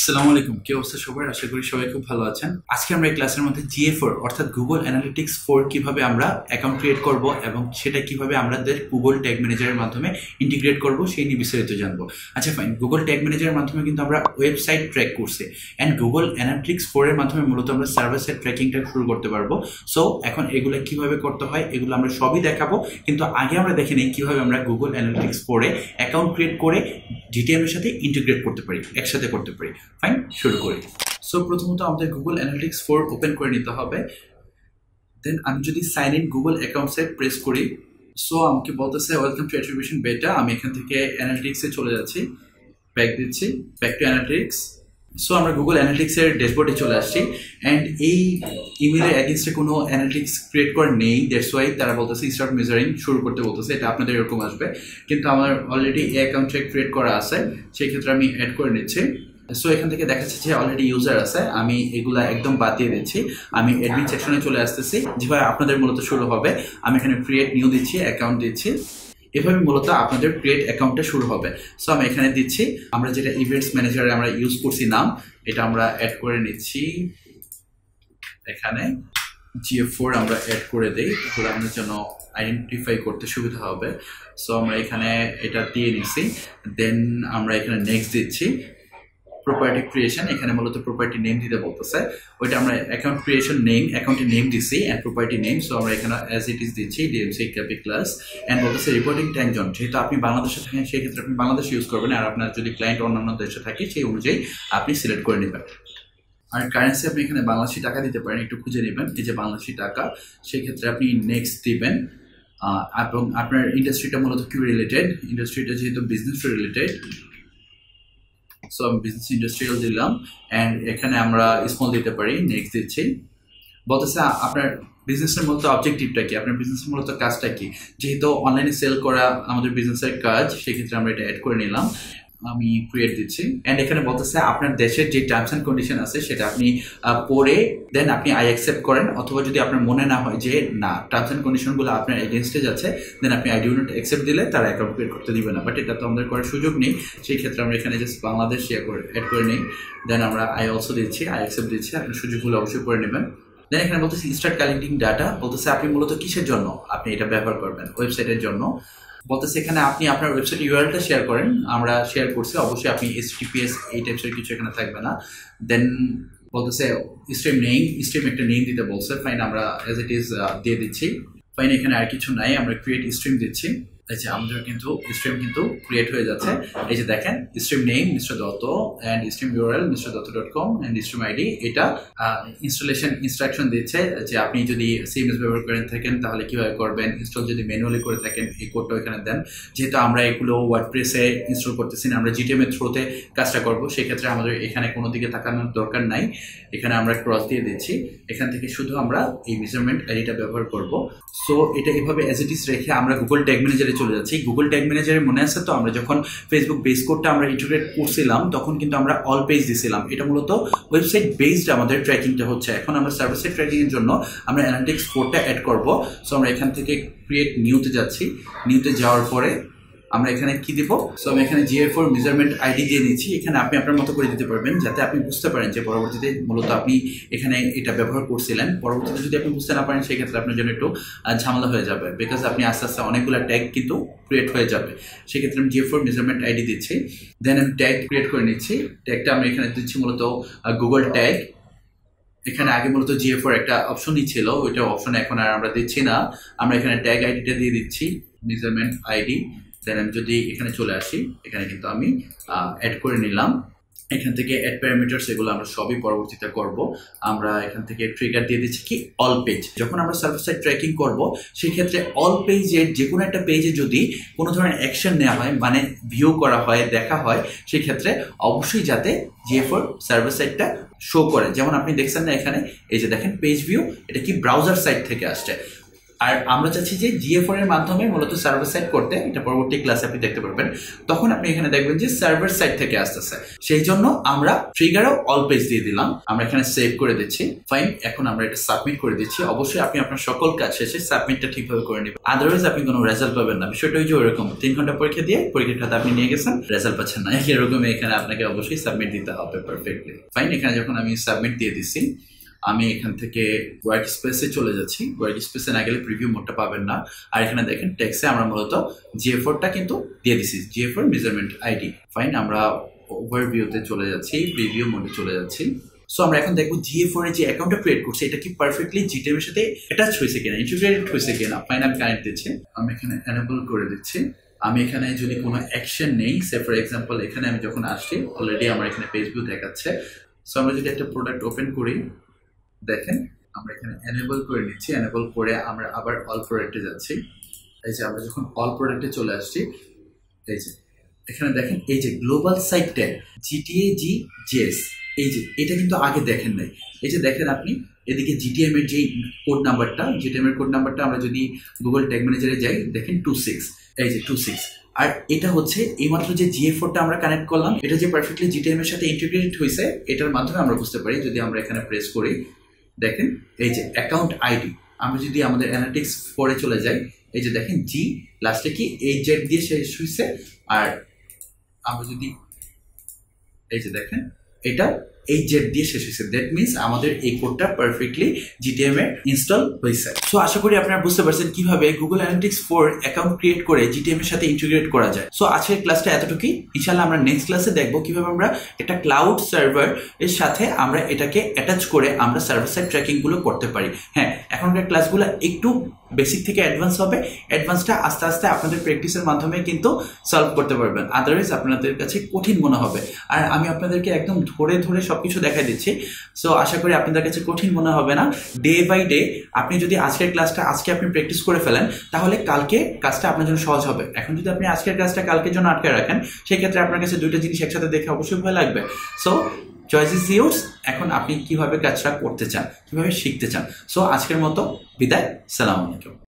আসসালামু আলাইকুম, কি অবস্থা সবার? আশা করি সবাই খুব ভালো আছেন। আজকে আমরা এই ক্লাসের মধ্যে GA4 অর্থাৎ গুগল অ্যানালিটিক্স 4 কিভাবে আমরা অ্যাকাউন্ট ক্রিয়েট করব এবং সেটা কিভাবে আমাদের গুগল ট্যাগ ম্যানেজারের মাধ্যমে ইন্টিগ্রেট করব সেই নিয়ে বিস্তারিত জানবো। আচ্ছা ফাইন, গুগল ট্যাগ ম্যানেজারের মাধ্যমে কিন্তু আমরা ওয়েবসাইট ট্র্যাক করছি অ্যান্ড গুগল অ্যানালিটিক্স 4 এর মাধ্যমে মূলত আমরা সার্ভার সাইড ট্র্যাকিংটা শুরু করতে পারবো। সো এখন এগুলো কিভাবে করতে হয় এগুলো আমরা সবই দেখাবো, কিন্তু আগে আমরা দেখে নিই কিভাবে আমরা গুগল অ্যানালিটিক্স 4 এ অ্যাকাউন্ট ক্রিয়েট করে GTM এর সাথে ইন্টিগ্রেট করতে পারি, একসাথে করতে পারি। ফাইন, শুরু করি। সো প্রথমত আমাদের গুগল অ্যানালিটিক্স 4 ওপেন করে নিতে হবে। দেন আমি যদি সাইন ইন গুগল অ্যাকাউন্টসে প্রেস করি, সো আমাকে বলতেছে ওয়েলকাম টু অ্যাট্রিবিউশন বেটা। আমি এখান থেকে অ্যানালিটিক্সে চলে যাচ্ছি, ব্যাক দিচ্ছি, ব্যাক টু অ্যানালিটিক্স। সো আমরা গুগল অ্যানালিটিক্সের ড্যাশবোর্ডে চলে আসছি অ্যান্ড এই ইমেলের অ্যাগেন্স্টে কোনো অ্যানালিটিক্স ক্রিয়েট করা নেই। দ্যাটস ওয়াই তারা বলতেছে স্টার্ট মেজারিং শুরু করতে বলতেছে। এটা আপনাদের এরকম আসবে, কিন্তু আমার অলরেডি এই অ্যাকাউন্টে ক্রিয়েট করা আছে, সেই ক্ষেত্রে আমি অ্যাড করে নিচ্ছি। সো এখান থেকে দেখা যাচ্ছে যে অলরেডি ইউজার আছে, আমি এগুলা একদম বাদ দিয়ে দিচ্ছি। আমি অ্যাডমিন সেকশনে চলে আসতেছি, যেভাবে আপনাদের মূলত শুরু হবে। আমি এখানে ক্রিয়েট নিউ দিচ্ছি, অ্যাকাউন্ট দিচ্ছি, এভাবে মূলত আপনাদের ক্রিয়েট অ্যাকাউন্টটা শুরু হবে। সো আমি এখানে দিচ্ছি আমরা যেটা ইভেন্টস ম্যানেজারে আমরা ইউজ করছি নাম, এটা আমরা অ্যাড করে নিচ্ছি। এখানে GA4 আমরা অ্যাড করে দেই, তাহলে আমাদের জন্য আইডেন্টিফাই করতে সুবিধা হবে। সো আমরা এখানে এটা দিয়ে নিচ্ছি। দেন আমরা এখানে নেক্সট দিচ্ছি। প্রপার্টি ক্রিয়েশন, এখানে মূলত প্রপার্টি নেম দিতে বলতেছে, ওইটা আমরা অ্যাকাউন্ট ক্রিয়েশন নেম, অ্যাকাউন্টের নেম দিচ্ছি অ্যান্ড প্রপার্টি নেম। সো আমরা এখানে অ্যাজ ইট ইজ দিচ্ছি ডিএমসি ক্যাপি ক্লাস অ্যান্ড বলতেছে রিপোর্টিং টাইম জোন। যেহেতু আপনি বাংলাদেশে থাকেন সেই ক্ষেত্রে আপনি বাংলাদেশ ইউজ করবেন, আর আপনার যদি ক্লায়েন্ট অন্যান্য দেশে থাকে সেই অনুযায়ী আপনি সিলেক্ট করে নেবেন। আর কারেন্সি আপনি এখানে বাংলাদেশি টাকা দিতে পারেন, একটু খুঁজে নেবেন, এই যে বাংলাদেশি টাকা। সেই ক্ষেত্রে আপনি নেক্সট দিবেন। এবং আপনার ইন্ডাস্ট্রিটা মূলত কি রিলেটেড, ইন্ডাস্ট্রিটা যেহেতু বিজনেস রিলেটেড, সো আমি বিজনেস ইন্ডাস্ট্রিয়াল দিলাম অ্যান্ড এখানে আমরা স্মল দিতে পারি, নেক্সট দিচ্ছি। বলতেছে আপনার বিজনেসের মূলত অবজেক্টিভটা কি, আপনার বিজনেসের মূলত কাজটা কি। যেহেতু অনলাইনে সেল করা আমাদের বিজনেসের কাজ, সেক্ষেত্রে আমরা এটা অ্যাড করে নিলাম। আমি ক্রিয়েট দিচ্ছি অ্যান্ড এখানে বলতেছে আপনার দেশের যে টার্মস অ্যান্ড কন্ডিশন আছে সেটা আপনি পড়ে দেন আপনি আই অ্যাকসেপ্ট করেন, অথবা যদি আপনার মনে না হয় যে না টার্মস অ্যান্ড কন্ডিশনগুলো আপনার এগেনস্টে যাচ্ছে, দেন আপনি আই ডু নট অ্যাকসেপ্ট দিলে তারা অ্যাকাউন্ট ক্রিয়েট করতে দিবে না। বাট এটা তো আমাদের করার সুযোগ নেই, সেই ক্ষেত্রে আমরা এখানে জাস্ট বাংলাদেশ অ্যাড করে নিই। দেন আমরা আই অলসো দিচ্ছি, আই অ্যাকসেপ্ট দিচ্ছি। আপনার সুযোগ হলে অবশ্যই করে নেবেন। দেন এখানে বলতেছে স্টার্ট কালেক্টিং ডাটা, বলতেছে আপনি মূলত কিসের জন্য আপনি এটা ব্যবহার করবেন, ওয়েবসাইটের জন্য। বলতেছে এখানে আপনি আপনার ওয়েবসাইট ইউআরএলটা শেয়ার করেন, আমরা শেয়ার করছি, অবশ্যই আপনি HTTPS এই টাইপসের কিছু এখানে থাকবে না। দেন বলতেছে স্ট্রিম নেম, স্ট্রিম একটা নেম দিতে বলছে। ফাইন, আমরা অ্যাজ ইট ইজ দিয়ে দিচ্ছি। ফাইন, এখানে আর কিছু নাই, আমরা ক্রিয়েট স্ট্রিম দিচ্ছি। এই যে আমাদের কিন্তু স্ট্রিম কিন্তু ক্রিয়েট হয়ে যাচ্ছে। এই যে দেখেন stream name mister Dutta and stream URL mrdotto.com and stream ID. এটা ইনস্টলেশন ইনস্ট্রাকশন দিচ্ছে যে আপনি যদি CMS ব্যবহার করে থাকেন তাহলে কিভাবে করবেন, ইনস্টল যদি ম্যানুয়ালি করে থাকেন এই কোডটা এখানে দেন। যেহেতু আমরা এগুলো ওয়ার্ডপ্রেসে ইনস্টল করতেছি না, আমরা GTM এর থ্রুতে কাজটা করবো, সেক্ষেত্রে আমাদের এখানে কোনো দিকে তাকানোর দরকার নাই। এখানে আমরা ক্রস দিয়ে দিচ্ছি, এখান থেকে শুধু আমরা এই মেজারমেন্ট আইডিটা ব্যবহার করব। সো এটা এভাবে অ্যাজ ইট ইজ রেখে আমরা গুগল ট্যাগ ম্যানেজারে চলে যাচ্ছি। গুগল ট্যাগ ম্যানেজারে মনে আছে তো, আমরা যখন ফেসবুক বেস কোডটা আমরা ইন্টিগ্রেট করছিলাম তখন কিন্তু আমরা অল পেজ দিছিলাম। এটা মূলত ওয়েবসাইট বেসড আমাদের ট্র্যাকিংটা হচ্ছে। এখন আমরা সার্ভার সাইড ট্র্যাকিং এর জন্য আমরা অ্যানালিটিক্স 4টা অ্যাড করব। সো আমরা এখান থেকে ক্রিয়েট নিউতে যাচ্ছি, নিউতে যাওয়ার পরে আমরা এখানে কি দিব, সো আমি এখানে GA4 মেজারমেন্ট আইডি দিয়ে নিচ্ছি। এখানে আপনি আপনার মতো করে দিতে পারবেন, যাতে আপনি বুঝতে পারেন যে পরবর্তীতে মূলত আপনি এখানে এটা ব্যবহার করছিলেন। পরবর্তীতে যদি আপনি বুঝতে না পারেন সেই ক্ষেত্রে আপনার জন্য একটু ঝামেলা হয়ে যাবে, বিকজ আপনি আস্তে আস্তে অনেকগুলো ট্যাগ কিন্তু ক্রিয়েট হয়ে যাবে। সেক্ষেত্রে আমি GA4 মেজারমেন্ট আইডি দিচ্ছি, দেন আমি ট্যাগ ক্রিয়েট করে নিচ্ছি। ট্যাগটা আমি এখানে দিচ্ছি মূলত গুগল ট্যাগ। এখানে আগে মূলত GA4 একটা অপশনই ছিল, ওইটা অপশন এখন আর আমরা দিচ্ছি না। আমরা এখানে ট্যাগ আইডিটা দিয়ে দিচ্ছি, মেজারমেন্ট আইডি। দেন আমি যদি এখানে চলে আসি, এখানে কিন্তু আমি অ্যাড করে নিলাম। এখান থেকে অ্যাড প্যারামিটারস এগুলো আমরা সবই পরবর্তীতে করব। আমরা এখান থেকে ট্রিগার দিয়ে দিচ্ছি কি অল পেজ। যখন আমরা সার্ভার সাইড ট্র্যাকিং করব সেই ক্ষেত্রে অল পেজের যে কোনো একটা পেজে যদি কোনো ধরনের অ্যাকশন নেওয়া হয়, মানে ভিউ করা হয়, দেখা হয়, সেই ক্ষেত্রে অবশ্যই যাতে GA4 সার্ভার সাইডটা শো করে। যেমন আপনি দেখছেন না এখানে, এই যে দেখেন পেজ ভিউ, এটা কি ব্রাউজার সাইট থেকে আসছে। আর আমরা চাচ্ছি যে GA4 এর মাধ্যমে মূলত সার্ভার সাইড করতে, এটা পরবর্তী ক্লাসে আপনি দেখতে পারবেন, তখন আপনি এখানে দেখবেন যে সার্ভার সাইড থেকে আসতেছে। সেই জন্য আমরা ট্রিগারও অল পেজ দিয়ে দিলাম, আমরা এখানে সেভ করে দিচ্ছি। ফাইন, এখন আমরা এটা সাবমিট করে দিচ্ছি। অবশ্যই আপনি আপনার সকল কাজ শেষে সাবমিটটা ঠিকভাবে করে নেবেন, আদারওয়াইজ আপনি কোনো রেজাল্ট পাবেন না। বিষয়টা ওই যে ওরকম 3 ঘন্টা পরীক্ষা দিয়ে পরীক্ষার খাতা আপনি নিয়ে গেছেন, রেজাল্ট পাচ্ছেন না, এরকম এখানে আপনাকে অবশ্যই সাবমিট দিতে হবে পারফেক্টলি। ফাইন, এখানে যখন আমি সাবমিট দিয়ে দিচ্ছি, আমি এখান থেকে ওয়ার্ক স্পেসে চলে যাচ্ছি। ওয়ার্ক স্পেসে না গেলে প্রিভিউ মোডটা পাবেন না। আর এখানে দেখেন টেক্সে আমরা মূলত GA4টা কিন্তু দিয়ে দিছি, GA4 মেজারমেন্ট আইডি। ফাইন, আমরা ওভারভিউতে চলে যাচ্ছি, প্রিভিউ মোডে চলে যাচ্ছি। সো আমরা এখন দেখবো GA4 এর যে অ্যাকাউন্টটা ক্রিয়েট করছে এটা কি পারফেক্টলি GTM এর সাথে অ্যাটাচ হয়েছে কিনা, ইন্টিগ্রেটেড হয়েছে কিনা। ফাইন, আমি কানেক্ট দিচ্ছি, আমি এখানে এনেবল করে দিচ্ছি। আমি এখানে যদি কোনো অ্যাকশন নেই, সে ফর এক্সাম্পল এখানে আমি যখন আসছি অলরেডি আমার এখানে পেজ ভিউ দেখাচ্ছে। সো আমরা যদি একটা প্রোডাক্ট ওপেন করি, দেখেন আমরা এখানে এনেবল করে নিচ্ছি। এনেবল করে আমরা আবার অল প্রোডাক্টে যাচ্ছি। এই যে আমরা যখন অল প্রোডাক্টে চলে আসছি, এই যে এখানে দেখেন এই যে গ্লোবাল সাইট ট্যাগ GTAGJS, এই যে এটা কিন্তু আগে দেখেন নাই। এই যে দেখেন আপনি এদিকে GTM এর যে কোড নাম্বারটা, GTM এর কোড নাম্বারটা আমরা যদি গুগল ট্যাগ ম্যানেজারে যাই, দেখেন 26, এই যে 26। আর এটা হচ্ছে এইমাত্র যে GA4টা আমরা কানেক্ট করলাম, এটা যে পারফেক্টলি GTM এর সাথে ইন্টিগ্রেটেড হয়েছে, এটার মাধ্যমে আমরা বুঝতে পারি। যদি আমরা এখানে প্রেস করি, দেখেন এই যে অ্যাকাউন্ট আইডি, আমরা যদি আমাদের অ্যানালিটিক্স 4 এ চলে যাই, এই যে দেখেন জি লাস্টে কি AZ দিয়ে শেষ হয়েছে। আর আমরা যদি এই যে দেখেন এটা AZ দিয়ে শেষ হয়েছে, দ্যাট মিনস আমাদের এই কোডটা পারফেক্টলি GTM এ ইনস্টল হয়েছে। সো আশা করি আপনারা বুঝতে পারছেন কিভাবে গুগল অ্যানালিটিক্স 4 অ্যাকাউন্ট ক্রিয়েট করে GTM এর সাথে ইন্টিগ্রেট করা যায়। সো আজকের ক্লাসটা এতটুকুই। ইনশাআল্লাহ আমরা নেক্সট ক্লাসে দেখবো কিভাবে আমরা একটা ক্লাউড সার্ভার এর সাথে আমরা এটাকে অ্যাটাচ করে আমরা সার্ভার সাইড ট্র্যাকিং গুলো করতে পারি। হ্যাঁ, এখনকার ক্লাসগুলো একটু বেসিক থেকে অ্যাডভান্স হবে, অ্যাডভান্সটা আস্তে আস্তে আপনাদের প্র্যাকটিসের মাধ্যমে কিন্তু সলভ করতে পারবেন, আদারওয়াইজ আপনাদের কাছে কঠিন মনে হবে। আর আমি আপনাদেরকে একদম ধরে ধরে সবকিছু দেখাই দিচ্ছি, সো আশা করি আপনাদের কাছে কঠিন মনে হবে না। ডে বাই ডে আপনি যদি আজকের ক্লাসটা আজকে আপনি প্র্যাকটিস করে ফেলেন, তাহলে কালকে কাজটা আপনার জন্য সহজ হবে। এখন যদি আপনি আজকের কাজটা কালকের জন্য আটকে রাখেন, সেই ক্ষেত্রে আপনার কাছে দুইটা জিনিস একসাথে দেখে অবশ্যই ভয় লাগবে। সো চয়েস ইজ ইয়োর্স, এখন আপনি কিভাবে কাজটা করতে চান, কিভাবে শিখতে চান। সো আজকের মতো বিদায়, সালাম আলাইকুম।